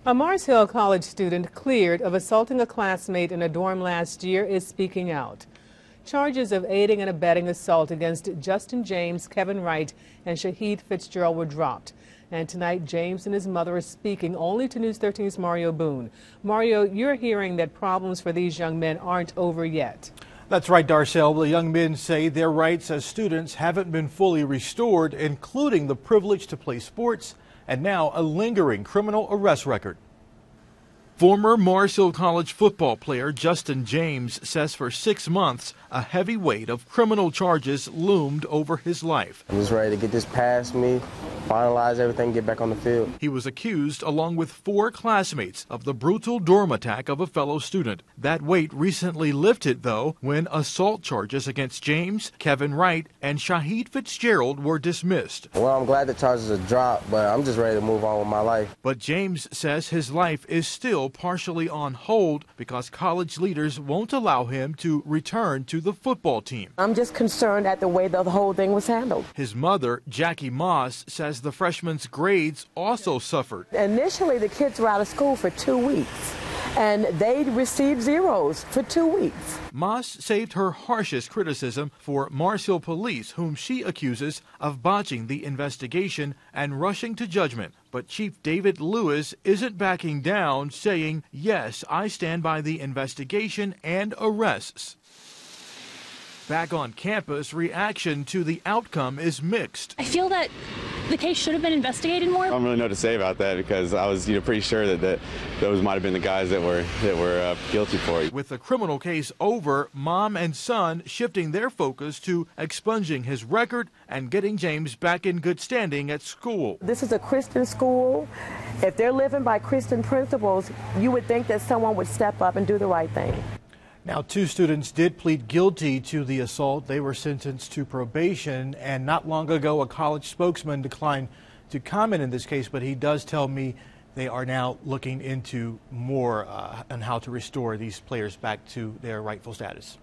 A Mars Hill College student cleared of assaulting a classmate in a dorm last year is speaking out. Charges of aiding and abetting assault against Justin James, Kevin Wright, and Shahid Fitzgerald were dropped. And tonight, James and his mother are speaking only to News 13's Mario Boone. Mario, you're hearing that problems for these young men aren't over yet. That's right, Darcel. The young men say their rights as students haven't been fully restored, including the privilege to play sports and now a lingering criminal arrest record. Former Mars Hill College football player Justin James says for 6 months, a heavy weight of criminal charges loomed over his life. I'm just ready to get this past me, finalize everything, get back on the field. He was accused, along with 4 classmates, of the brutal dorm attack of a fellow student. That weight recently lifted, though, when assault charges against James, Kevin Wright, and Shahid Fitzgerald were dismissed. Well, I'm glad the charges are dropped, but I'm just ready to move on with my life. But James says his life is still partially on hold because college leaders won't allow him to return to the football team. I'm just concerned at the way the whole thing was handled. His mother, Jackie Moss, says the freshman's grades also suffered. Initially, the kids were out of school for 2 weeks, and they received zeros for 2 weeks. Moss saved her harshest criticism for Mars Hill police, whom she accuses of botching the investigation and rushing to judgment. But Chief David Lewis isn't backing down, saying, "Yes, I stand by the investigation and arrests." Back on campus, reaction to the outcome is mixed. I feel that the case should have been investigated more. I don't really know what to say about that because I was pretty sure that those might have been the guys that were guilty for it. With the criminal case over, mom and son shifting their focus to expunging his record and getting James back in good standing at school. This is a Christian school. If they're living by Christian principles, you would think that someone would step up and do the right thing. Now, 2 students did plead guilty to the assault. They were sentenced to probation, and not long ago, a college spokesman declined to comment in this case, but he does tell me they are now looking into more on how to restore these players back to their rightful status.